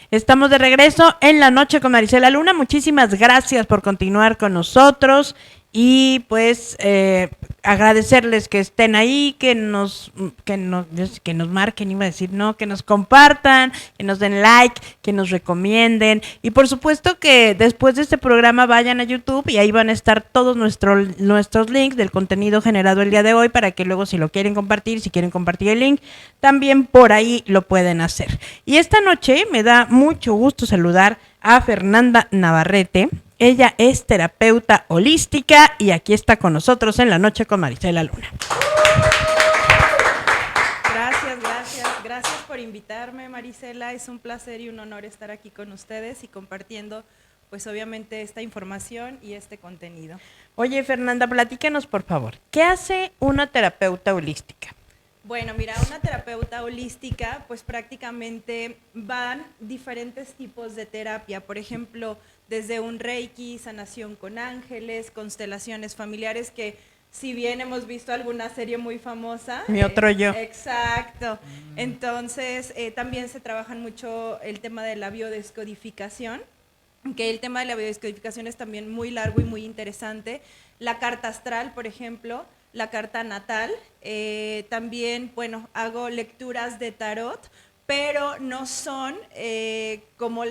Estamos de regreso en la noche con Marisela Luna. Muchísimas gracias por continuar con nosotros y pues agradecerles que estén ahí, que nos marquen, iba a decir, no, que nos compartan, que nos den like, que nos recomienden y por supuesto que después de este programa vayan a YouTube y ahí van a estar todos nuestros links del contenido generado el día de hoy para que luego si lo quieren compartir, si quieren compartir el link, también por ahí lo pueden hacer. Y esta noche me da mucho gusto saludar a Fernanda Navarrete. Ella es terapeuta holística y aquí está con nosotros en la noche con Marisela Luna. Gracias por invitarme, Marisela. Es un placer y un honor estar aquí con ustedes y compartiendo, pues obviamente, esta información y este contenido. Oye, Fernanda, platícanos por favor, ¿qué hace una terapeuta holística? Bueno, mira, una terapeuta holística, pues prácticamente van diferentes tipos de terapia. Por ejemplo, desde un Reiki, sanación con ángeles, constelaciones familiares, que si bien hemos visto alguna serie muy famosa. Mi otro yo. Exacto. Entonces, también se trabaja mucho el tema de la biodescodificación, que el tema de la biodescodificación es también muy largo y muy interesante. La carta astral, por ejemplo, la carta natal, también, bueno, hago lecturas de tarot, pero no son como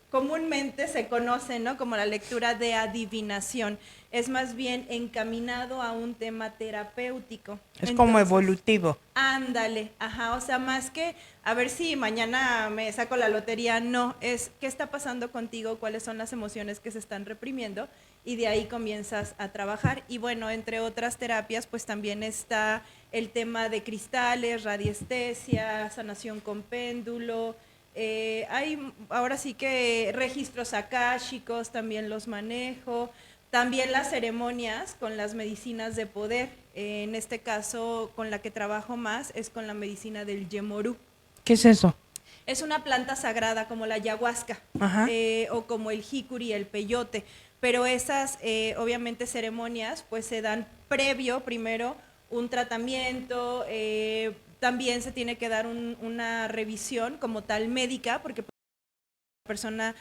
comúnmente se conocen, ¿no? Como la lectura de adivinación. Es más bien encaminado a un tema terapéutico. Es como evolutivo. Ándale, ajá, o sea, más que a ver si mañana me saco la lotería, no, es qué está pasando contigo, cuáles son las emociones que se están reprimiendo y de ahí comienzas a trabajar. Y bueno, entre otras terapias, pues también está el tema de cristales, radiestesia, sanación con péndulo. Hay ahora sí que registros akáshicos, también los manejo. También las ceremonias con las medicinas de poder. En este caso, con la que trabajo más es con la medicina del Yemorú. ¿Qué es eso? Es una planta sagrada como la ayahuasca o como el jicuri, el peyote. Pero esas, obviamente, ceremonias pues se dan primero un tratamiento, también se tiene que dar una revisión como tal médica, porque la persona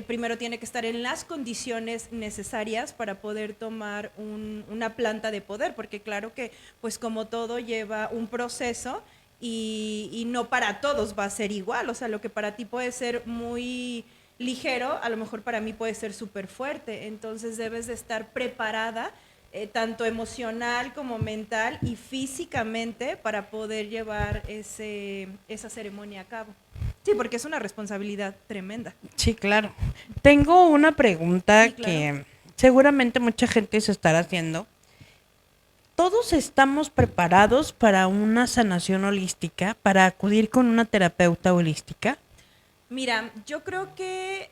primero tiene que estar en las condiciones necesarias para poder tomar una planta de poder, porque claro que pues como todo lleva un proceso y no para todos va a ser igual, o sea, lo que para ti puede ser muy ligero, a lo mejor para mí puede ser súper fuerte, entonces debes de estar preparada tanto emocional como mental y físicamente para poder llevar esa ceremonia a cabo. Sí, porque es una responsabilidad tremenda. Sí, claro. Tengo una pregunta sí, claro. que seguramente mucha gente se estará haciendo. ¿Todos estamos preparados para una sanación holística, para acudir con una terapeuta holística? Mira, yo creo que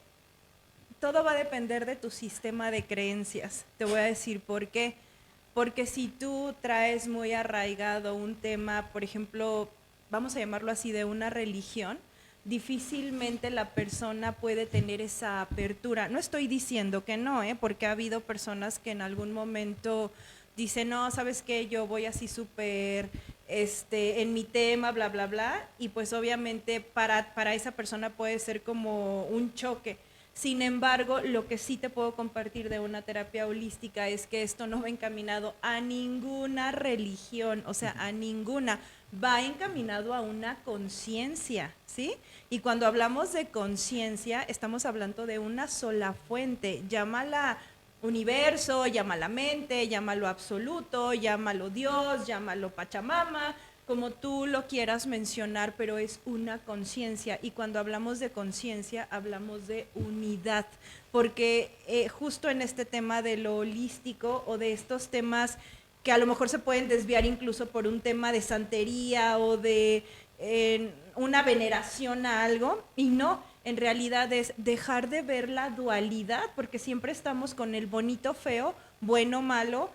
todo va a depender de tu sistema de creencias. Te voy a decir por qué. Porque si tú traes muy arraigado un tema, por ejemplo, vamos a llamarlo así, de una religión, difícilmente la persona puede tener esa apertura. No estoy diciendo que no, porque ha habido personas que en algún momento dicen, no, ¿sabes qué? Yo voy así súper en mi tema, bla, bla, bla, y pues obviamente para esa persona puede ser como un choque. Sin embargo, lo que sí te puedo compartir de una terapia holística es que esto no va encaminado a ninguna religión, o sea, a ninguna. Va encaminado a una conciencia, ¿sí? Y cuando hablamos de conciencia, estamos hablando de una sola fuente. Llámala universo, llámala mente, llámalo absoluto, llámalo Dios, llámalo Pachamama, como tú lo quieras mencionar, pero es una conciencia. Y cuando hablamos de conciencia, hablamos de unidad. Porque justo en este tema de lo holístico o de estos temas que a lo mejor se pueden desviar incluso por un tema de santería o de una veneración a algo, y no, en realidad es dejar de ver la dualidad, porque siempre estamos con el bonito, feo, bueno, malo,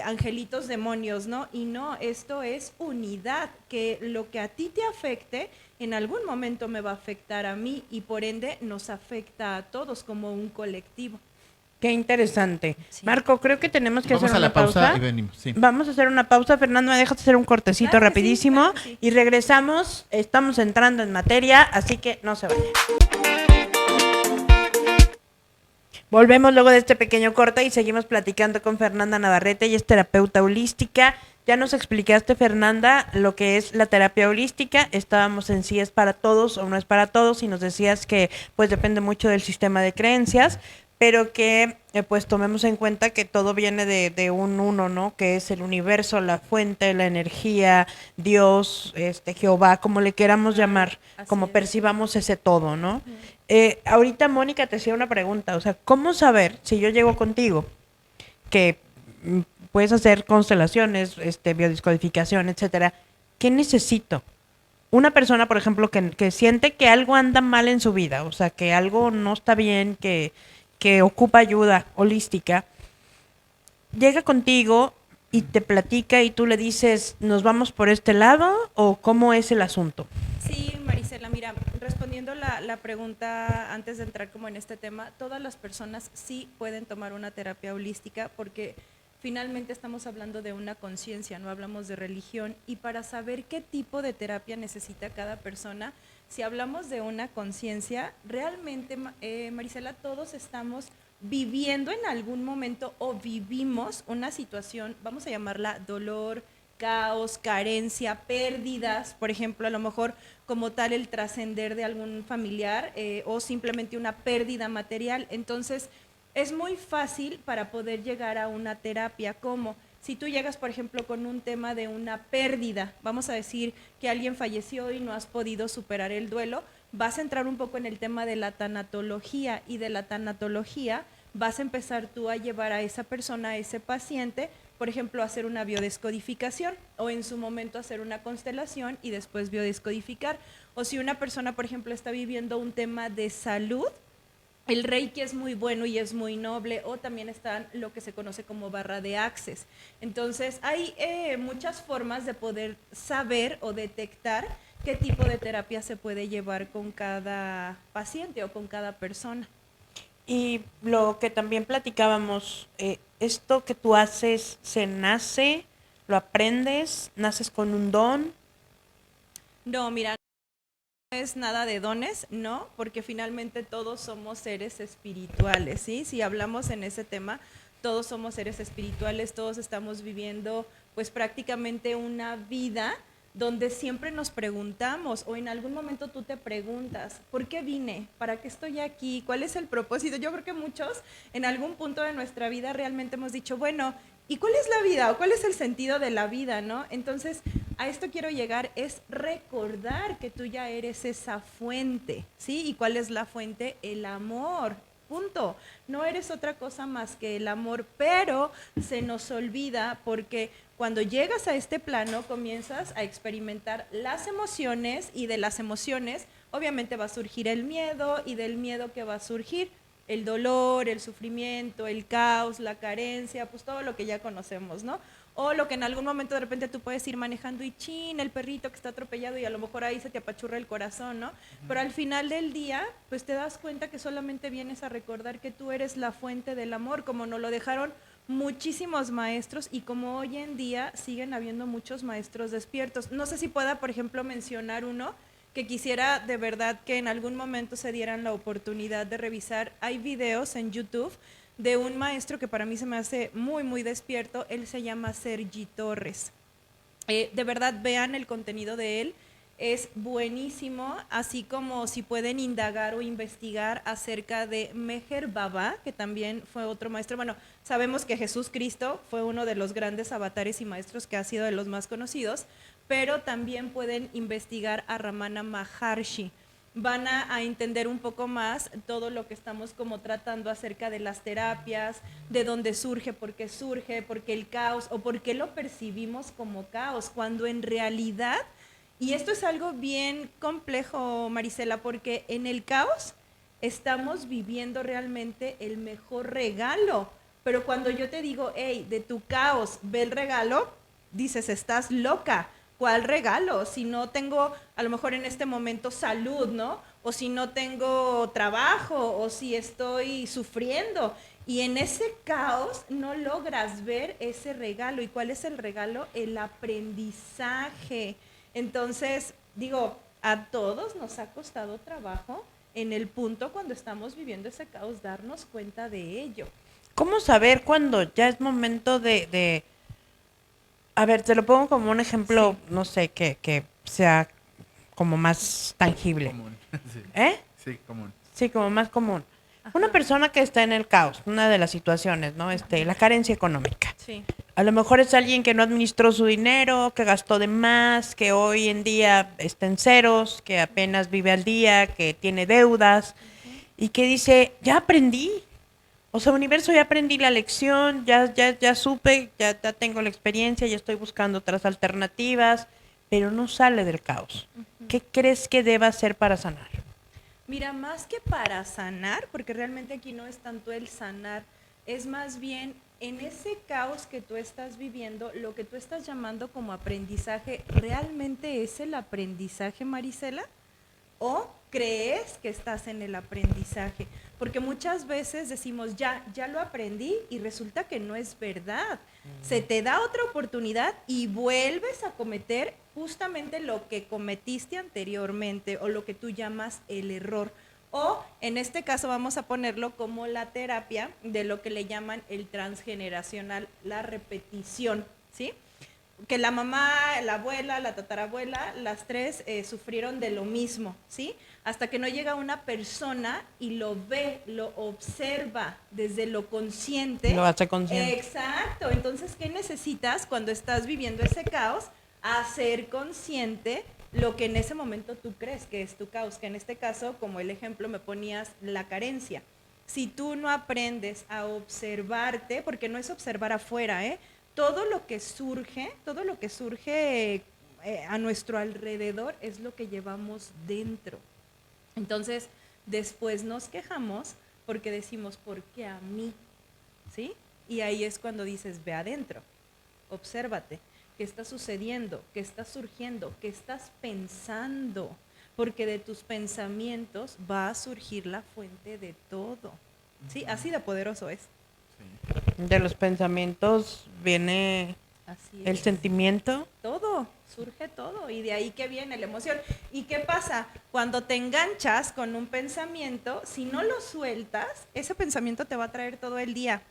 angelitos, demonios, ¿no? Y no, esto es unidad, que lo que a ti te afecte, en algún momento me va a afectar a mí y por ende nos afecta a todos como un colectivo. Qué interesante. Sí. Marco, creo que tenemos que hacer una pausa. Vamos a la pausa y venimos. Sí. Vamos a hacer una pausa. Fernando, ¿me dejas hacer un cortecito Claro que rapidísimo? sí, claro que sí. Y regresamos. Estamos entrando en materia, así que no se vayan. Volvemos luego de este pequeño corte y seguimos platicando con Fernanda Navarrete, ella es terapeuta holística. Ya nos explicaste, Fernanda, lo que es la terapia holística. Estábamos en si es para todos o no es para todos y nos decías que pues depende mucho del sistema de creencias, pero que pues tomemos en cuenta que todo viene de un uno, ¿no? Que es el universo, la fuente, la energía, Dios, Jehová, como le queramos llamar, Así como es. percibamos ese todo, ¿no? Ujú. Ahorita Mónica te hacía una pregunta, o sea, ¿cómo saber si yo llego contigo que puedes hacer constelaciones, biodescodificación, etcétera? ¿Qué necesito? Una persona, por ejemplo, que siente que algo anda mal en su vida, o sea, que algo no está bien, que ocupa ayuda holística, llega contigo y te platica y tú le dices, ¿nos vamos por este lado o cómo es el asunto? Sí, Marisela, mira, respondiendo la pregunta antes de entrar como en este tema, todas las personas sí pueden tomar una terapia holística porque finalmente estamos hablando de una conciencia, no hablamos de religión, y para saber qué tipo de terapia necesita cada persona, si hablamos de una conciencia, realmente, Marisela, todos estamos viviendo en algún momento o vivimos una situación, vamos a llamarla dolor, caos, carencia, pérdidas, por ejemplo, a lo mejor como tal el trascender de algún familiar o simplemente una pérdida material. Entonces, es muy fácil para poder llegar a una terapia como si tú llegas, por ejemplo, con un tema de una pérdida, vamos a decir que alguien falleció y no has podido superar el duelo, vas a entrar un poco en el tema de la tanatología y de la tanatología vas a empezar tú a llevar a esa persona, a ese paciente, por ejemplo, a hacer una biodescodificación o en su momento hacer una constelación y después biodescodificar. O si una persona, por ejemplo, está viviendo un tema de salud, el Reiki es muy bueno y es muy noble, o también está lo que se conoce como barra de access. Entonces, hay muchas formas de poder saber o detectar qué tipo de terapia se puede llevar con cada paciente o con cada persona. Y lo que también platicábamos, esto que tú haces, ¿se nace? ¿Lo aprendes? ¿Naces con un don? No, mira, no es nada de dones, no, porque finalmente todos somos seres espirituales, ¿sí? Si hablamos en ese tema, todos somos seres espirituales, todos estamos viviendo pues prácticamente una vida donde siempre nos preguntamos o en algún momento tú te preguntas, ¿por qué vine? ¿Para qué estoy aquí? ¿Cuál es el propósito? Yo creo que muchos en algún punto de nuestra vida realmente hemos dicho, bueno, ¿y cuál es la vida? ¿O cuál es el sentido de la vida? ¿No? Entonces, a esto quiero llegar, es recordar que tú ya eres esa fuente, ¿sí? ¿Y cuál es la fuente? El amor. Punto. No eres otra cosa más que el amor, pero se nos olvida porque cuando llegas a este plano comienzas a experimentar las emociones y de las emociones obviamente va a surgir el miedo y del miedo que va a surgir el dolor, el sufrimiento, el caos, la carencia, pues todo lo que ya conocemos, ¿no? O lo que en algún momento de repente tú puedes ir manejando y chin, el perrito que está atropellado y a lo mejor ahí se te apachurra el corazón, ¿no? Pero al final del día, pues te das cuenta que solamente vienes a recordar que tú eres la fuente del amor, como nos lo dejaron muchísimos maestros y como hoy en día siguen habiendo muchos maestros despiertos. No sé si pueda, por ejemplo, mencionar uno que quisiera de verdad que en algún momento se dieran la oportunidad de revisar. Hay videos en YouTube de un maestro que para mí se me hace muy, muy despierto. Él se llama Sergi Torres. De verdad, vean el contenido de él. Es buenísimo, así como si pueden indagar o investigar acerca de Meher Baba, que también fue otro maestro. Bueno, sabemos que Jesús Cristo fue uno de los grandes avatares y maestros que ha sido de los más conocidos, pero también pueden investigar a Ramana Maharshi. Van a entender un poco más todo lo que estamos como tratando acerca de las terapias, de dónde surge, por qué el caos o por qué lo percibimos como caos, cuando en realidad, y esto es algo bien complejo, Marisela, porque en el caos estamos viviendo realmente el mejor regalo, pero cuando yo te digo, hey, de tu caos ve el regalo, dices, estás loca. ¿Cuál regalo? Si no tengo a lo mejor en este momento salud, ¿no? O si no tengo trabajo, o si estoy sufriendo. Y en ese caos no logras ver ese regalo. ¿Y cuál es el regalo? El aprendizaje. Entonces, digo, a todos nos ha costado trabajo en el punto cuando estamos viviendo ese caos, darnos cuenta de ello. ¿Cómo saber cuando ya es momento de... A ver, te lo pongo como un ejemplo, Sí. no sé, que sea como más tangible. Común. Sí. ¿Eh? Sí, común. Sí, como más común. Ajá. Una persona que está en el caos, una de las situaciones, ¿no? La carencia económica. Sí. A lo mejor es alguien que no administró su dinero, que gastó de más, que hoy en día está en ceros, que apenas vive al día, que tiene deudas y que dice, ya aprendí. O sea, universo, ya aprendí la lección, ya supe, ya tengo la experiencia, ya estoy buscando otras alternativas, pero no sale del caos. ¿Qué crees que deba hacer para sanar? Mira, más que para sanar, porque realmente aquí no es tanto el sanar, es más bien en ese caos que tú estás viviendo, lo que tú estás llamando como aprendizaje, ¿realmente es el aprendizaje, Marisela? ¿O crees que estás en el aprendizaje? Porque muchas veces decimos, ya lo aprendí y resulta que no es verdad. Se te da otra oportunidad y vuelves a cometer justamente lo que cometiste anteriormente o lo que tú llamas el error. O en este caso vamos a ponerlo como la terapia de lo que le llaman el transgeneracional, la repetición, ¿sí? Que la mamá, la abuela, la tatarabuela, las tres sufrieron de lo mismo, ¿sí? Hasta que no llega una persona y lo ve, lo observa desde lo consciente. Lo hace consciente. Exacto. Entonces, ¿qué necesitas cuando estás viviendo ese caos? Hacer consciente lo que en ese momento tú crees que es tu caos, que en este caso, como el ejemplo me ponías, la carencia. Si tú no aprendes a observarte, porque no es observar afuera, todo lo que surge a nuestro alrededor es lo que llevamos dentro. Entonces, después nos quejamos porque decimos, ¿por qué a mí? ¿Sí? Y ahí es cuando dices, ve adentro, obsérvate, ¿qué está sucediendo? ¿Qué está surgiendo? ¿Qué estás pensando? Porque de tus pensamientos va a surgir la fuente de todo. ¿Sí? Así de poderoso es. Sí. De los pensamientos viene Así el es. sentimiento. Todo, surge todo y de ahí que viene la emoción. ¿Y qué pasa? Cuando te enganchas con un pensamiento, si no lo sueltas, ese pensamiento te va a traer todo el día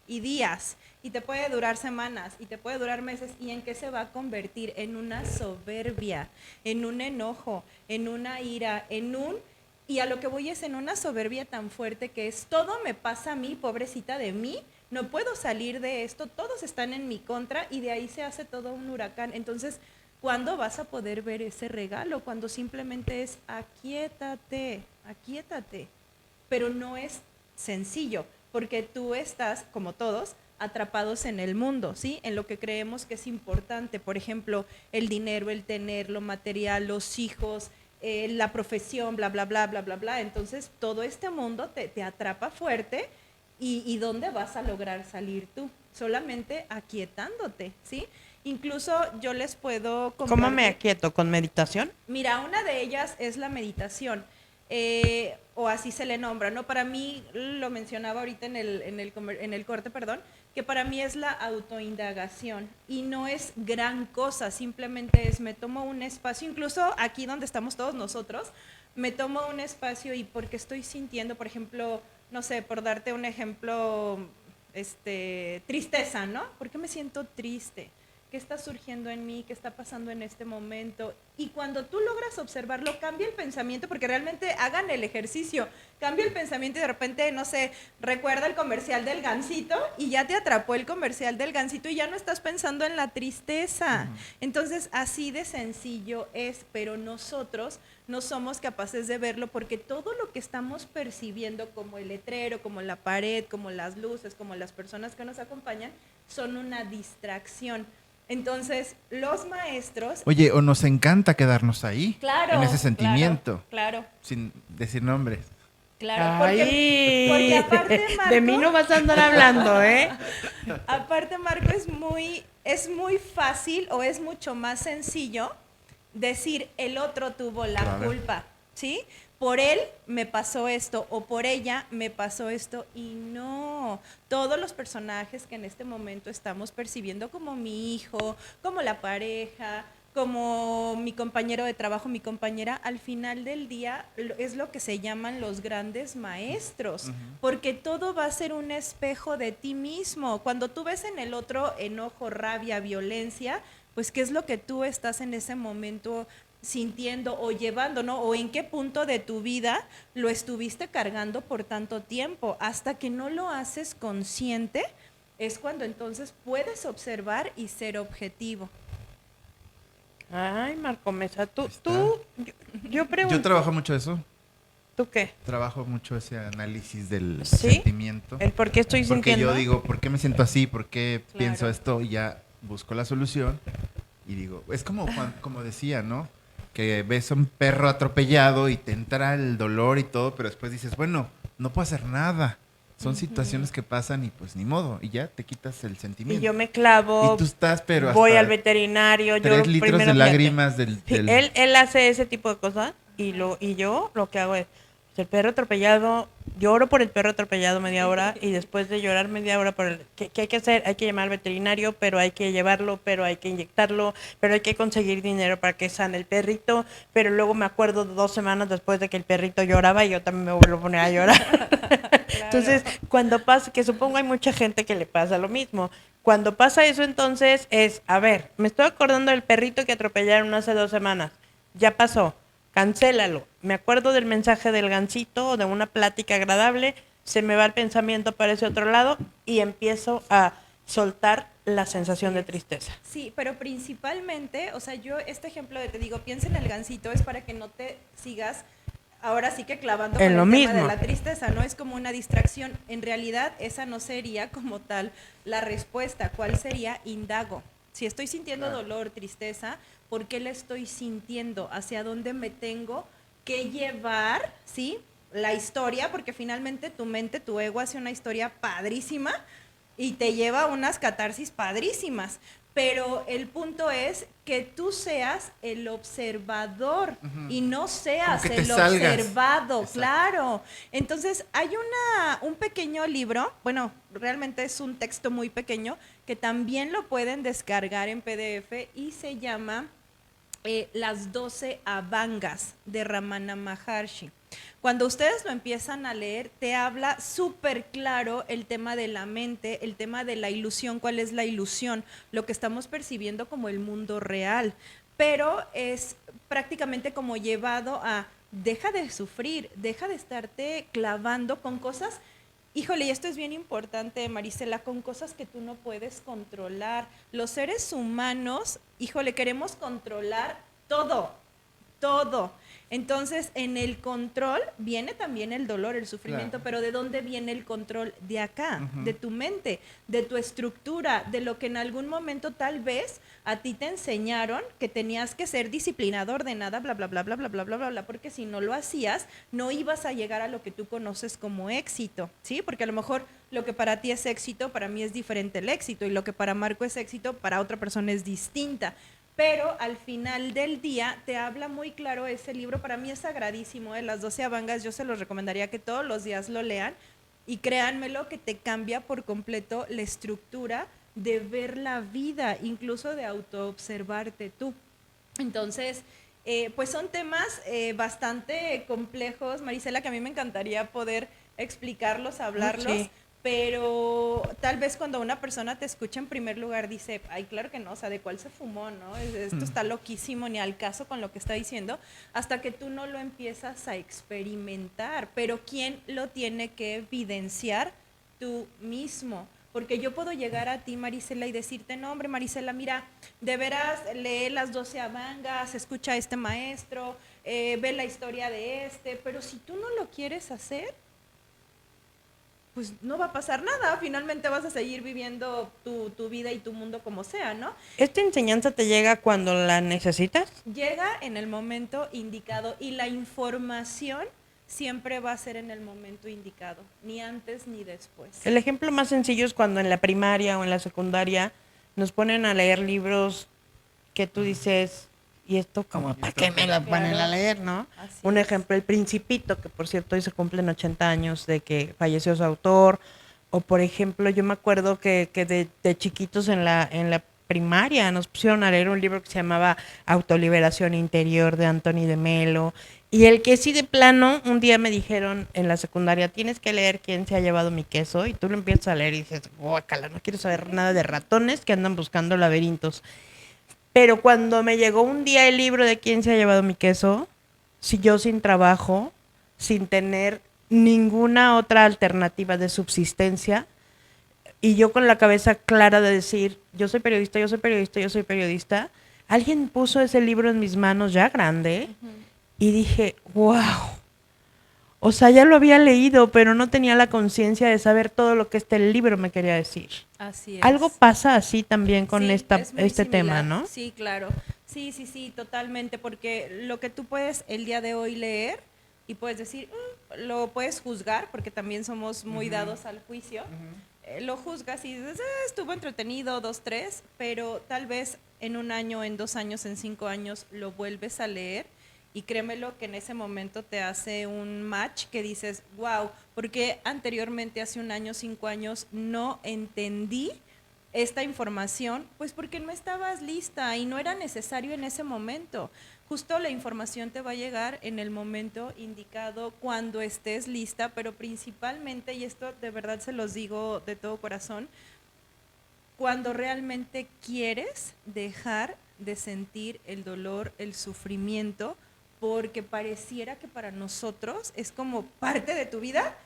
y días y te puede durar semanas y te puede durar meses. ¿Y en qué se va a convertir? En una soberbia, en un enojo, en una ira, y a lo que voy es en una soberbia tan fuerte que es todo me pasa a mí, pobrecita de mí, no puedo salir de esto, todos están en mi contra y de ahí se hace todo un huracán. Entonces, ¿cuándo vas a poder ver ese regalo? Cuando simplemente es aquíétate, aquíétate. Pero no es sencillo, porque tú estás, como todos, atrapados en el mundo, ¿sí? En lo que creemos que es importante, por ejemplo, el dinero, el tener, lo material, los hijos, la profesión, bla, bla, bla, bla, bla, bla. Entonces, todo este mundo te atrapa fuerte y ¿dónde vas a lograr salir tú? Solamente aquietándote, ¿sí? Incluso yo les puedo compartir. ¿Cómo me aquieto? ¿Con meditación? Mira, una de ellas es la meditación, o así se le nombra, ¿no? Para mí, lo mencionaba ahorita en el corte, perdón, que para mí es la autoindagación y no es gran cosa, simplemente es me tomo un espacio, incluso aquí donde estamos todos nosotros, me tomo un espacio y porque estoy sintiendo, por ejemplo, no sé, por darte un ejemplo, tristeza, ¿no? ¿Por qué me siento triste? ¿Qué está surgiendo en mí? ¿Qué está pasando en este momento? Y cuando tú logras observarlo, cambia el pensamiento, porque realmente hagan el ejercicio, cambia el pensamiento y de repente, no sé, recuerda el comercial del Gansito y ya te atrapó el comercial del Gansito y ya no estás pensando en la tristeza. Entonces, así de sencillo es, pero nosotros no somos capaces de verlo porque todo lo que estamos percibiendo, como el letrero, como la pared, como las luces, como las personas que nos acompañan, son una distracción. Entonces, los maestros... Oye, o nos encanta quedarnos ahí, Claro, en ese sentimiento, Claro, sin decir nombres. claro. Ay, Porque aparte, Marco... de mí no vas a andar hablando, ¿eh? Aparte, Marco, es muy fácil o es mucho más sencillo decir el otro tuvo la Claro. culpa, ¿sí? Por él me pasó esto o por ella me pasó esto y no, todos los personajes que en este momento estamos percibiendo como mi hijo, como la pareja, como mi compañero de trabajo, mi compañera, al final del día es lo que se llaman los grandes maestros, porque todo va a ser un espejo de ti mismo. Cuando tú ves en el otro enojo, rabia, violencia, pues qué es lo que tú estás en ese momento sintiendo o llevando, ¿no? O en qué punto de tu vida lo estuviste cargando por tanto tiempo. Hasta que no lo haces consciente, es cuando entonces puedes observar y ser objetivo. Ay, Marco Mesa, Está. yo pregunto. Yo trabajo mucho eso. ¿Tú qué? Trabajo mucho ese análisis del ¿Sí? sentimiento. El por qué estoy Porque sintiendo. yo digo, ¿por qué me siento así? ¿Por qué Claro. pienso esto? Y ya busco la solución. Y digo, es como, como decía, ¿no? Que ves a un perro atropellado y te entra el dolor y todo, pero después dices, bueno, no puedo hacer nada. Son situaciones que pasan y pues ni modo. Y ya te quitas el Y sentimiento. yo me clavo. Y tú estás, pero voy hasta al veterinario. 3 yo litros primero, de fíjate, lágrimas del... sí, del- él hace ese tipo de cosas y yo lo que hago es, el perro atropellado, lloro por el perro atropellado media hora y después de llorar media hora por el... ¿Qué hay que hacer? Hay que llamar al veterinario, pero hay que llevarlo, pero hay que inyectarlo, pero hay que conseguir dinero para que sane el perrito, pero luego me acuerdo 2 semanas después de que el perrito lloraba y yo también me vuelvo a poner a llorar. Entonces, cuando pasa, que supongo hay mucha gente que le pasa lo mismo. Cuando pasa eso, entonces es, a ver, me estoy acordando del perrito que atropellaron hace 2 semanas. Ya pasó, cancélalo. Me acuerdo del mensaje del gansito o de una plática agradable, se me va el pensamiento para ese otro lado y empiezo a soltar la sensación de tristeza. Sí, pero principalmente, o sea, yo este ejemplo de te digo, piensa en el gansito, es para que no te sigas ahora sí que clavando En con lo el tema mismo. de la tristeza, ¿no? Es como una distracción. En realidad, esa no sería como tal la respuesta. ¿Cuál sería? Indago. Si estoy sintiendo dolor, tristeza, ¿por qué la estoy sintiendo? ¿Hacia dónde me tengo que llevar? ¿Sí? La historia, porque finalmente tu mente, tu ego hace una historia padrísima y te lleva a unas catarsis padrísimas. Pero el punto es que tú seas el observador y no seas Como que te el salgas. observado, Exacto. claro. Entonces, hay un pequeño libro, bueno, realmente es un texto muy pequeño, que también lo pueden descargar en PDF y se llama Las 12 Avangas de Ramana Maharshi. Cuando ustedes lo empiezan a leer, te habla súper claro el tema de la mente, el tema de la ilusión, cuál es la ilusión, lo que estamos percibiendo como el mundo real, pero es prácticamente como llevado a deja de sufrir, deja de estarte clavando con cosas. Híjole, y esto es bien importante, Marisela, con cosas que tú no puedes controlar. Los seres humanos, híjole, queremos controlar todo, todo. Entonces, en el control viene también el dolor, el sufrimiento, Claro. pero ¿de dónde viene el control? De acá, de tu mente, de tu estructura, de lo que en algún momento tal vez a ti te enseñaron que tenías que ser disciplinado, ordenada, bla, bla, bla, bla, bla, bla, bla, bla, bla, porque si no lo hacías, no ibas a llegar a lo que tú conoces como éxito, ¿sí? Porque a lo mejor lo que para ti es éxito, para mí es diferente el éxito, y lo que para Marco es éxito, para otra persona es distinta. Pero al final del día te habla muy claro ese libro. Para mí es sagradísimo, Las 12 Avangas. Yo se los recomendaría que todos los días lo lean. Y créanmelo que te cambia por completo la estructura de ver la vida, incluso de autoobservarte tú. Entonces, pues son temas bastante complejos, Marisela, que a mí me encantaría poder explicarlos, hablarlos. Sí. Pero tal vez cuando una persona te escucha en primer lugar dice, ay, claro que no, o sea, ¿de cuál se fumó, no? Esto está loquísimo, ni al caso con lo que está diciendo, hasta que tú no lo empiezas a experimentar. Pero ¿quién lo tiene que evidenciar? Tú mismo. Porque yo puedo llegar a ti, Marisela, y decirte, no, hombre, Marisela, mira, de veras, lee las 12 Avangas, escucha a este maestro, ve la historia de este, pero si tú no lo quieres hacer, pues no va a pasar nada, finalmente vas a seguir viviendo tu vida y tu mundo como sea, ¿no? ¿Esta enseñanza te llega cuando la necesitas? Llega en el momento indicado y la información siempre va a ser en el momento indicado, ni antes ni después. El ejemplo más sencillo es cuando en la primaria o en la secundaria nos ponen a leer libros que tú dices, ¿y esto como para qué me la ponen a leer, no? Así Un es. ejemplo, El Principito, que por cierto hoy se cumplen 80 años de que falleció su autor. O por ejemplo, yo me acuerdo que de chiquitos en la primaria nos pusieron a leer un libro que se llamaba Autoliberación Interior de Anthony de Melo. Y el que sí de plano, un día me dijeron en la secundaria, tienes que leer Quién se ha llevado mi queso. Y tú lo empiezas a leer y dices, guácala, no quiero saber nada de ratones que andan buscando laberintos. Pero cuando me llegó un día el libro de Quién se ha llevado mi queso, si yo sin trabajo, sin tener ninguna otra alternativa de subsistencia, y yo con la cabeza clara de decir, yo soy periodista, yo soy periodista, yo soy periodista, alguien puso ese libro en mis manos ya grande y dije, wow. O sea, ya lo había leído, pero no tenía la conciencia de saber todo lo que este libro me quería decir. Así es. Algo pasa así también con Sí, este es muy tema, similar. ¿no? Sí, claro. Sí, sí, sí, totalmente, porque lo que tú puedes el día de hoy leer y puedes decir, lo puedes juzgar, porque también somos muy dados al juicio, lo juzgas y dices, estuvo entretenido, 2, 3, pero tal vez en un año, en 2 años, en 5 años lo vuelves a leer y créemelo que en ese momento te hace un match que dices, wow, porque anteriormente, hace un año, 5 años, no entendí esta información, pues porque no estabas lista y no era necesario en ese momento. Justo la información te va a llegar en el momento indicado, cuando estés lista, pero principalmente, y esto de verdad se los digo de todo corazón, cuando realmente quieres dejar de sentir el dolor, el sufrimiento, porque pareciera que para nosotros es como parte de tu vida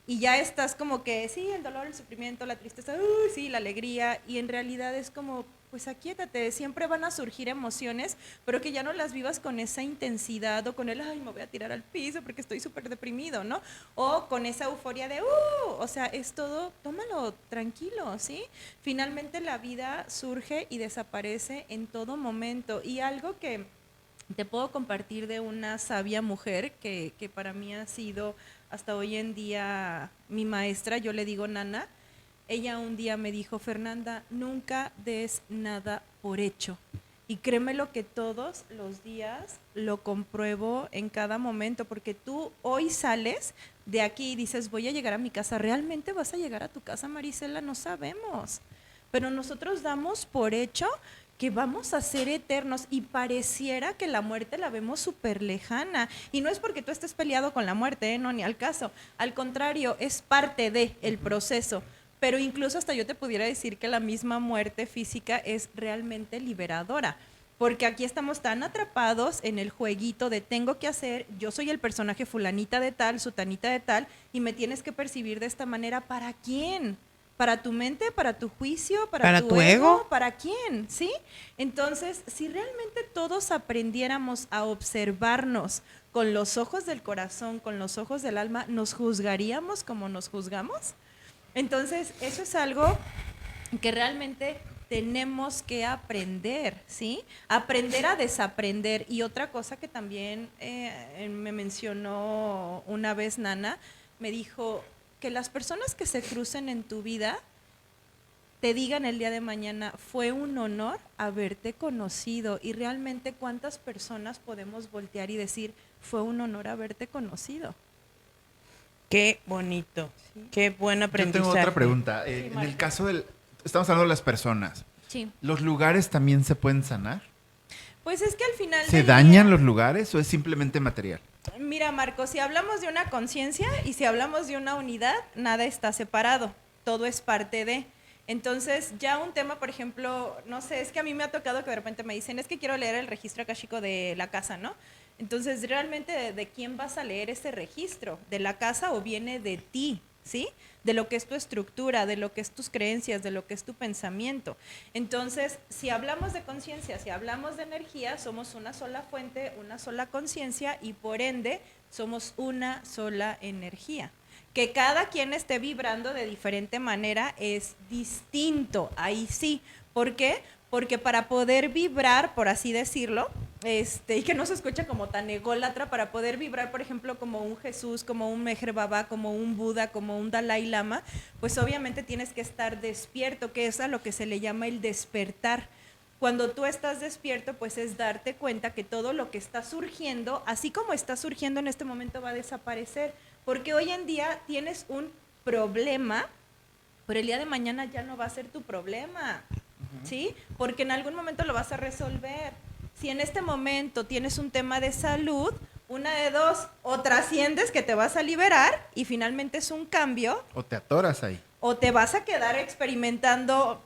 y ya estás como que, sí, el dolor, el sufrimiento, la tristeza, sí, la alegría, y en realidad es como, pues aquíétate, siempre van a surgir emociones, pero que ya no las vivas con esa intensidad o con el, ay, me voy a tirar al piso porque estoy súper deprimido, ¿no? O con esa euforia de, o sea, es todo, tómalo tranquilo, ¿sí? Finalmente la vida surge y desaparece en todo momento, y algo que te puedo compartir de una sabia mujer que para mí ha sido hasta hoy en día mi maestra, yo le digo Nana. Ella un día me dijo, Fernanda, nunca des nada por hecho. Y créemelo que todos los días lo compruebo en cada momento, porque tú hoy sales de aquí y dices, voy a llegar a mi casa. ¿Realmente vas a llegar a tu casa, Marisela? No sabemos. Pero nosotros damos por hecho que vamos a ser eternos y pareciera que la muerte la vemos súper lejana. Y no es porque tú estés peleado con la muerte, no, ni al caso. Al contrario, es parte del proceso. Pero incluso hasta yo te pudiera decir que la misma muerte física es realmente liberadora. Porque aquí estamos tan atrapados en el jueguito de tengo que hacer, yo soy el personaje fulanita de tal, sutanita de tal, y me tienes que percibir de esta manera. ¿Para quién? ¿Para tu mente? ¿Para tu juicio? ¿Para tu ego? ¿Para quién? ¿Sí? Entonces, si realmente todos aprendiéramos a observarnos con los ojos del corazón, con los ojos del alma, ¿nos juzgaríamos como nos juzgamos? Entonces, eso es algo que realmente tenemos que aprender, ¿sí? Aprender a desaprender. Y otra cosa que también me mencionó una vez Nana, me dijo, que las personas que se crucen en tu vida te digan el día de mañana, fue un honor haberte conocido. Y realmente, ¿cuántas personas podemos voltear y decir, fue un honor haberte conocido? Qué bonito, sí. Qué buen aprendizaje. Yo tengo otra pregunta. En el caso del... Estamos hablando de las personas. Sí. ¿Los lugares también se pueden sanar? Pues es que al final... ¿Se dañan los lugares o es simplemente material? Mira, Marco, si hablamos de una conciencia y si hablamos de una unidad, nada está separado, todo es parte de. Entonces, ya un tema, por ejemplo, no sé, es que a mí me ha tocado que de repente me dicen, es que quiero leer el registro akáshico de la casa, ¿no? Entonces, realmente, ¿de quién vas a leer ese registro? ¿De la casa o viene de ti? ¿Sí? De lo que es tu estructura, de lo que es tus creencias, de lo que es tu pensamiento. Entonces, si hablamos de conciencia, si hablamos de energía, somos una sola fuente, una sola conciencia y por ende somos una sola energía. Que cada quien esté vibrando de diferente manera es distinto, ahí sí. ¿Por qué? Porque para poder vibrar, por así decirlo, y que no se escucha como tan ególatra, para poder vibrar, por ejemplo, como un Jesús, como un Meher Baba, como un Buda, como un Dalai Lama, pues obviamente tienes que estar despierto, que es a lo que se le llama el despertar. Cuando tú estás despierto, pues es darte cuenta que todo lo que está surgiendo, así como está surgiendo en este momento, va a desaparecer. Porque hoy en día tienes un problema, pero el día de mañana ya no va a ser tu problema. ¿sí? Porque en algún momento lo vas a resolver. Si en este momento tienes un tema de salud, una de dos, o trasciendes que te vas a liberar y finalmente es un cambio, O te atoras ahí. o te vas a quedar experimentando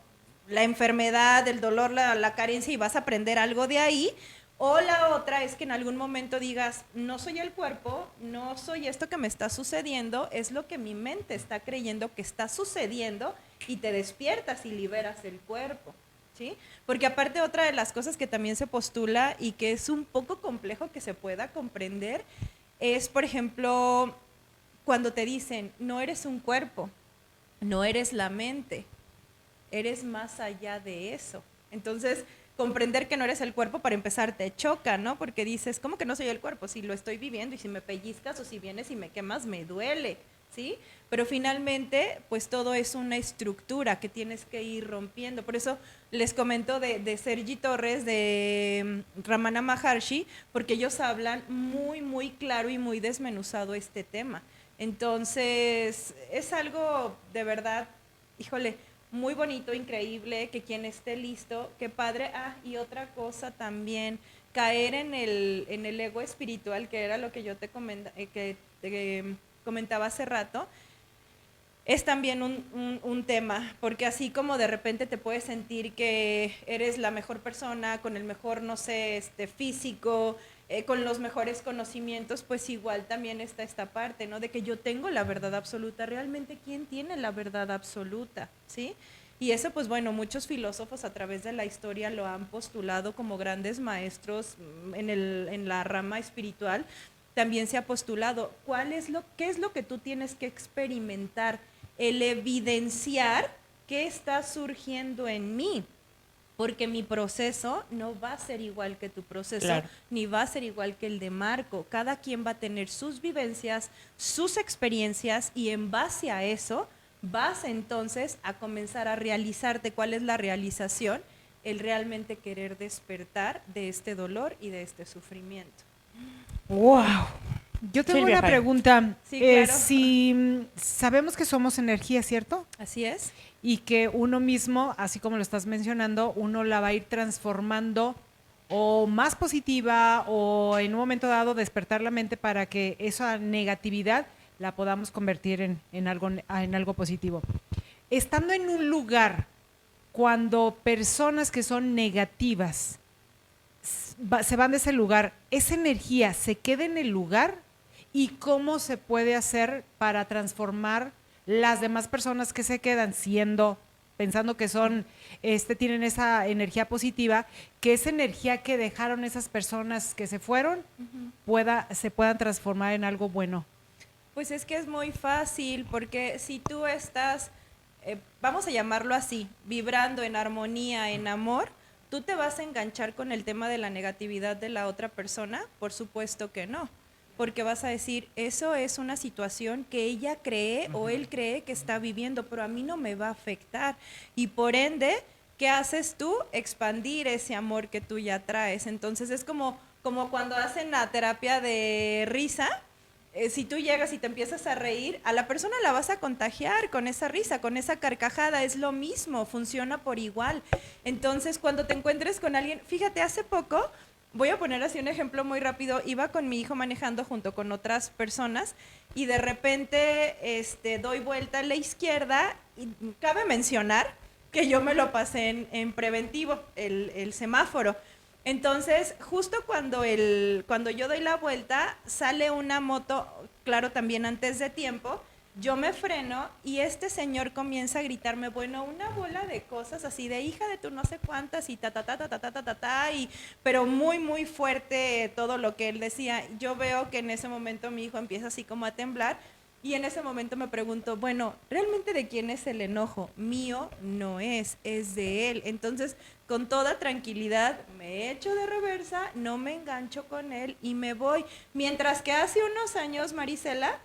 la enfermedad, el dolor, la carencia y vas a aprender algo de ahí. O la otra es que en algún momento digas, no soy el cuerpo, no soy esto que me está sucediendo, es lo que mi mente está creyendo que está sucediendo y te despiertas y liberas el cuerpo, ¿sí? Porque aparte otra de las cosas que también se postula y que es un poco complejo que se pueda comprender es, por ejemplo, cuando te dicen, no eres un cuerpo, no eres la mente, eres más allá de eso. Entonces, comprender que no eres el cuerpo, para empezar, te choca, ¿no? Porque dices, ¿cómo que no soy el cuerpo? Si lo estoy viviendo y si me pellizcas o si vienes y me quemas, me duele, ¿sí? Pero finalmente, pues todo es una estructura que tienes que ir rompiendo. Por eso les comento de Sergi Torres, de Ramana Maharshi, porque ellos hablan muy, muy claro y muy desmenuzado este tema. Entonces, es algo de verdad, híjole, muy bonito, increíble, que quien esté listo, qué padre. Ah, y otra cosa también, caer en el ego espiritual, que era lo que yo te comentaba hace rato, es también un tema, porque así como de repente te puedes sentir que eres la mejor persona, con el mejor, no sé, físico, con los mejores conocimientos, pues igual también está esta parte, ¿no? De que yo tengo la verdad absoluta. Realmente, ¿quién tiene la verdad absoluta? ¿Sí? Y eso, pues bueno, muchos filósofos a través de la historia lo han postulado como grandes maestros en la rama espiritual. También se ha postulado, ¿qué es lo que tú tienes que experimentar? El evidenciar qué está surgiendo en mí, porque mi proceso no va a ser igual que tu proceso, claro, ni va a ser igual que el de Marco. Cada quien va a tener sus vivencias, sus experiencias, y en base a eso vas entonces a comenzar a realizarte. ¿Cuál es la realización? El realmente querer despertar de este dolor y de este sufrimiento. ¡Wow! Yo tengo Silvia, una pregunta. Sí, claro. Si sabemos que somos energía, ¿cierto? Así es. Y que uno mismo, así como lo estás mencionando, uno la va a ir transformando o más positiva, o en un momento dado despertar la mente para que esa negatividad la podamos convertir en algo positivo. Estando en un lugar, cuando personas que son negativas se van de ese lugar, ¿esa energía se queda en el lugar? ¿Y cómo se puede hacer para transformar las demás personas que se quedan pensando que tienen esa energía positiva, que esa energía que dejaron esas personas que se fueron, se puedan transformar en algo bueno? Pues es que es muy fácil, porque si tú estás, vamos a llamarlo así, vibrando en armonía, en amor, ¿tú te vas a enganchar con el tema de la negatividad de la otra persona? Por supuesto que no, porque vas a decir, eso es una situación que ella cree o él cree que está viviendo, pero a mí no me va a afectar. Y por ende, ¿qué haces tú? Expandir ese amor que tú ya traes. Entonces es como cuando hacen la terapia de risa. Si tú llegas y te empiezas a reír, a la persona la vas a contagiar con esa risa, con esa carcajada. Es lo mismo, funciona por igual. Entonces, cuando te encuentres con alguien, fíjate, hace poco, voy a poner así un ejemplo muy rápido, iba con mi hijo manejando junto con otras personas y de repente doy vuelta a la izquierda y cabe mencionar que yo me lo pasé en preventivo, el semáforo. Entonces, justo cuando yo doy la vuelta, sale una moto, claro, también antes de tiempo, yo me freno y este señor comienza a gritarme, bueno, una bola de cosas así, de hija de tu no sé cuántas y pero muy, muy fuerte todo lo que él decía. Yo veo que en ese momento mi hijo empieza así como a temblar. Y en ese momento me pregunto, bueno, ¿realmente de quién es el enojo? Mío no es de él. Entonces, con toda tranquilidad, me echo de reversa, no me engancho con él y me voy. Mientras que hace unos años, Marisela,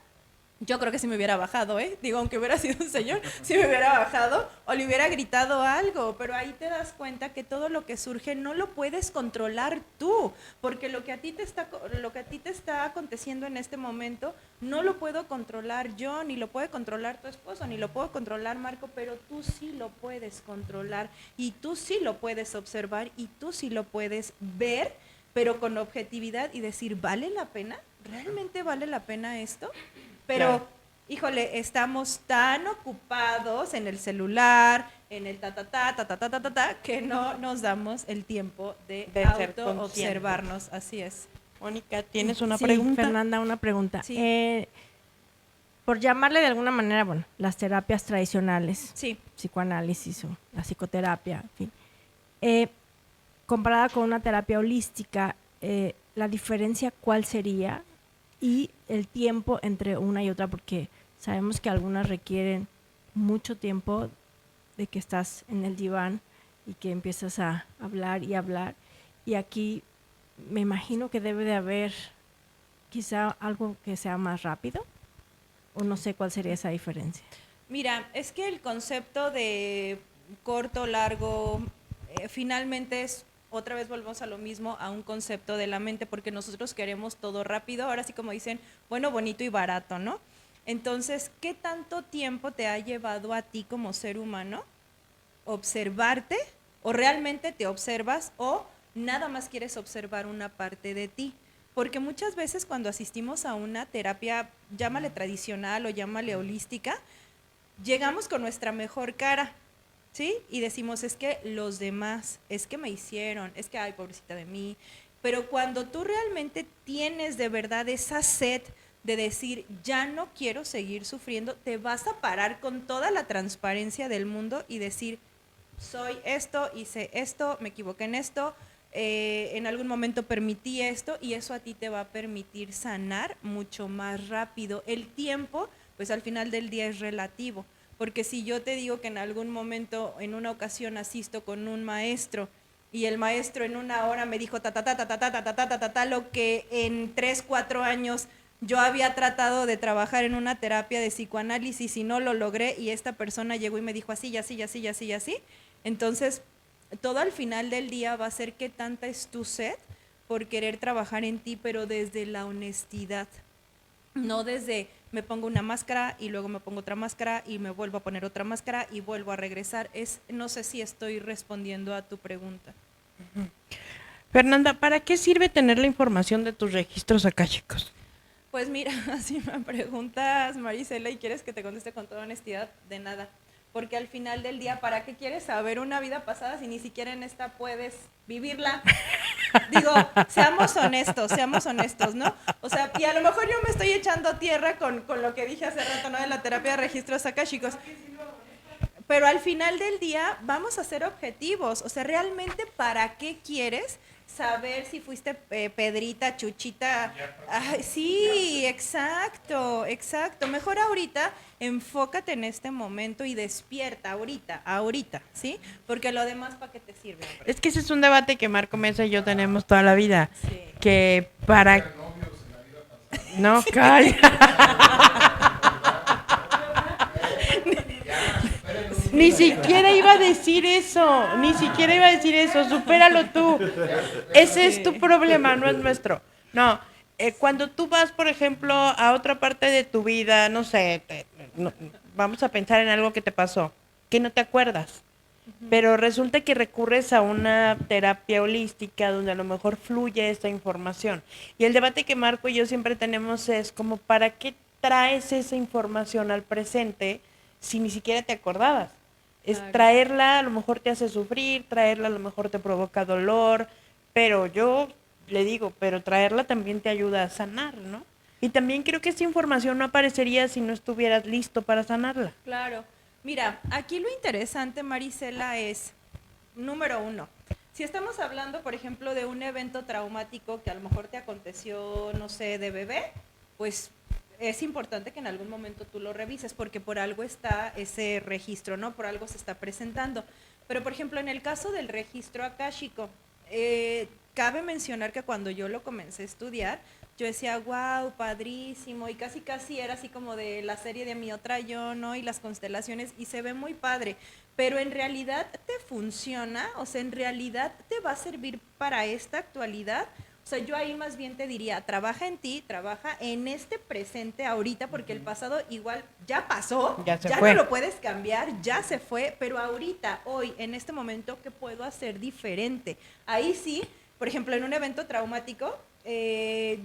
yo creo que si me hubiera bajado, digo, aunque hubiera sido un señor, si me hubiera bajado o le hubiera gritado algo, pero ahí te das cuenta que todo lo que surge no lo puedes controlar tú, porque lo que a ti te está aconteciendo en este momento no lo puedo controlar yo, ni lo puede controlar tu esposo, ni lo puedo controlar Marco, pero tú sí lo puedes controlar y tú sí lo puedes observar y tú sí lo puedes ver, pero con objetividad y decir, ¿vale la pena? ¿Realmente vale la pena esto? Pero, Claro. híjole, estamos tan ocupados en el celular, en el que no nos damos el tiempo de De ser auto-observarnos. Así es. Mónica, ¿tienes una Sí, pregunta? Fernanda, una pregunta. Sí. Por llamarle de alguna manera, bueno, las terapias tradicionales, Sí. psicoanálisis o la psicoterapia, en fin, comparada con una terapia holística, ¿la diferencia cuál sería? Y el tiempo entre una y otra, porque sabemos que algunas requieren mucho tiempo de que estás en el diván y que empiezas a hablar y hablar. Y aquí me imagino que debe de haber quizá algo que sea más rápido, o no sé cuál sería esa diferencia. Mira, es que el concepto de corto, largo, finalmente es, otra vez volvemos a lo mismo, a un concepto de la mente, porque nosotros queremos todo rápido, ahora sí como dicen, bueno, bonito y barato, ¿no? Entonces, ¿qué tanto tiempo te ha llevado a ti como ser humano observarte, o realmente te observas, o nada más quieres observar una parte de ti? Porque muchas veces cuando asistimos a una terapia, llámale tradicional o llámale holística, llegamos con nuestra mejor cara, ¿sí? Y decimos, es que los demás, es que me hicieron, es que, ay, pobrecita de mí. Pero cuando tú realmente tienes de verdad esa sed de decir, ya no quiero seguir sufriendo, te vas a parar con toda la transparencia del mundo y decir, soy esto, hice esto, me equivoqué en esto, en algún momento permití esto, y eso a ti te va a permitir sanar mucho más rápido. El tiempo, pues al final del día es relativo, porque si yo te digo que en algún momento, en una ocasión asisto con un maestro, y el maestro en una hora me dijo lo que en 3, 4 años yo había tratado de trabajar en una terapia de psicoanálisis y no lo logré, y esta persona llegó y me dijo así, y así, y así, y así, y así. Entonces, todo al final del día va a ser qué tanta es tu sed por querer trabajar en ti, pero desde la honestidad, no desde me pongo una máscara y luego me pongo otra máscara y me vuelvo a poner otra máscara y vuelvo a regresar. No sé si estoy respondiendo a tu pregunta. Fernanda, ¿para qué sirve tener la información de tus registros akáshicos? Pues mira, si me preguntas, Marisela, y quieres que te conteste con toda honestidad, de nada. Porque al final del día, ¿para qué quieres saber una vida pasada si ni siquiera en esta puedes vivirla? Digo, seamos honestos, ¿no? O sea, y a lo mejor yo me estoy echando tierra con lo que dije hace rato, ¿no? De la terapia de registros akáshicos. Pero al final del día vamos a ser objetivos. O sea, realmente, ¿para qué quieres saber si fuiste Pedrita, Chuchita? Ay, sí, exacto. Mejor ahorita enfócate en este momento y despierta ahorita, ¿sí? Porque lo demás, ¿para qué te sirve, hombre? Es que ese es un debate que Marco Mesa y yo tenemos toda la vida. Sí. Que para... No, calla. Ni siquiera iba a decir eso, supéralo tú. Ese es tu problema, no es nuestro. No, cuando tú vas, por ejemplo, a otra parte de tu vida, no sé, vamos a pensar en algo que te pasó, que no te acuerdas, pero resulta que recurres a una terapia holística donde a lo mejor fluye esta información. Y el debate que Marco y yo siempre tenemos es como, ¿para qué traes esa información al presente si ni siquiera te acordabas? Es Claro. traerla, a lo mejor te hace sufrir, traerla a lo mejor te provoca dolor, pero yo le digo, pero traerla también te ayuda a sanar, ¿no? Y también creo que esta información no aparecería si no estuvieras listo para sanarla. Claro. Mira, aquí lo interesante, Marisela, es, número 1, si estamos hablando, por ejemplo, de un evento traumático que a lo mejor te aconteció, no sé, de bebé, pues es importante que en algún momento tú lo revises, porque por algo está ese registro, ¿no? Por algo se está presentando. Pero, por ejemplo, en el caso del registro akáshico, cabe mencionar que cuando yo lo comencé a estudiar, yo decía, wow, padrísimo, y casi casi era así como de la serie de Mi Otra Yo, ¿no? Y las constelaciones, y se ve muy padre, pero en realidad te funciona, o sea, en realidad te va a servir para esta actualidad. O sea, yo ahí más bien te diría, trabaja en ti, trabaja en este presente ahorita, porque el pasado igual ya pasó, Ya se ya fue. no lo puedes cambiar, ya se fue, pero ahorita, hoy, en este momento, ¿qué puedo hacer diferente? Ahí sí, por ejemplo, en un evento traumático,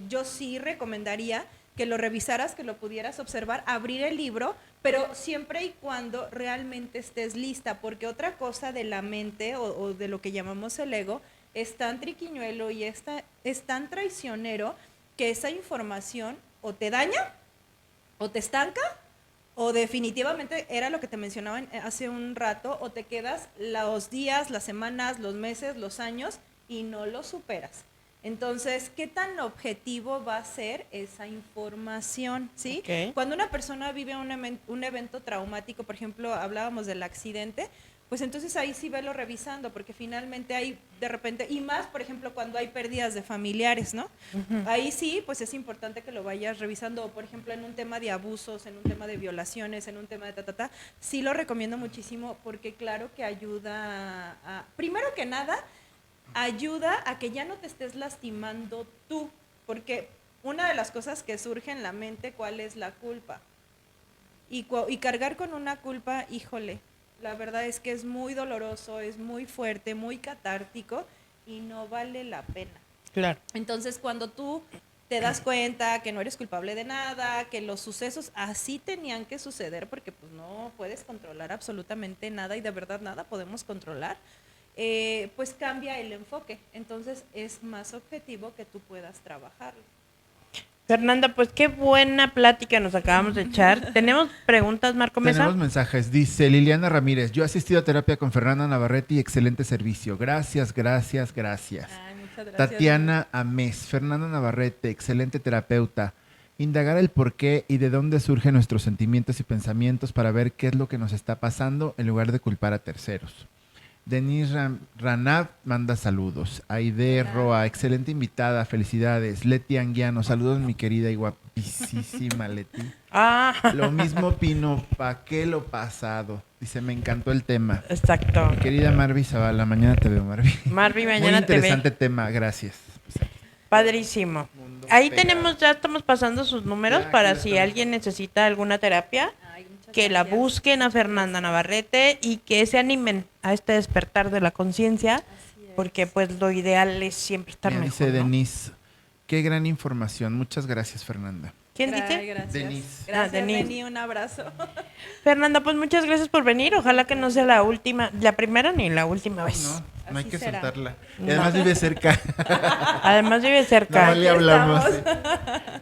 yo sí recomendaría que lo revisaras, que lo pudieras observar, abrir el libro, pero siempre y cuando realmente estés lista, porque otra cosa de la mente o de lo que llamamos el ego es tan triquiñuelo y es tan traicionero que esa información o te daña o te estanca o definitivamente era lo que te mencionaba hace un rato, o te quedas los días, las semanas, los meses, los años y no lo superas. Entonces, ¿qué tan objetivo va a ser esa información? ¿Sí? Ok. Cuando una persona vive un evento traumático, por ejemplo, hablábamos del accidente, pues entonces ahí sí velo revisando, porque finalmente hay de repente, y más, por ejemplo, cuando hay pérdidas de familiares, ¿no? Ahí sí, pues es importante que lo vayas revisando, o por ejemplo, en un tema de abusos, en un tema de violaciones, en un tema de sí lo recomiendo muchísimo, porque claro que ayuda primero que nada, ayuda a que ya no te estés lastimando tú, porque una de las cosas que surge en la mente, ¿cuál es la culpa? Y cargar con una culpa, híjole, la verdad es que es muy doloroso, es muy fuerte, muy catártico y no vale la pena. Claro. Entonces, cuando tú te das cuenta que no eres culpable de nada, que los sucesos así tenían que suceder, porque pues no puedes controlar absolutamente nada y de verdad nada podemos controlar, pues cambia el enfoque. Entonces, es más objetivo que tú puedas trabajarlo. Fernanda, pues qué buena plática nos acabamos de echar. ¿Tenemos preguntas, Marco Mesa? Tenemos mensajes. Dice Liliana Ramírez, yo he asistido a terapia con Fernanda Navarrete y excelente servicio. Gracias, gracias, gracias. Ay, muchas gracias. Tatiana Amés, Fernanda Navarrete, excelente terapeuta. Indagar el por qué y de dónde surgen nuestros sentimientos y pensamientos para ver qué es lo que nos está pasando en lugar de culpar a terceros. Denise Ranab manda saludos. Aide Roa, excelente invitada, felicidades. Leti Anguiano, saludos mi querida y guapísima Leti. Ah, Lo mismo opino, pa' qué lo pasado. Dice, me encantó el tema. exacto. Mi querida Marvi Zavala, mañana te veo, Marvi. Marvi, Muy mañana te ve. interesante tema, gracias. Padrísimo. Mundo Ahí pegado. tenemos, ya estamos pasando sus números Ya, para aquí lo si estamos. alguien necesita alguna terapia, Ay, muchas que la gracias. busquen a Fernanda Navarrete y que se animen a este despertar de la conciencia, Así es. porque pues lo ideal es siempre estar Mira, mejor, dice ¿no? Denise, qué gran información. Muchas gracias, Fernanda. ¿Quién Ay, dice? Gracias. Denise. Gracias, Denise. Denny, un abrazo. Fernanda, pues muchas gracias por venir. Ojalá que no sea la última, la primera ni la última vez. No hay Así que será. soltarla. Y No. además vive cerca. Además vive cerca. No le hablamos. Estamos.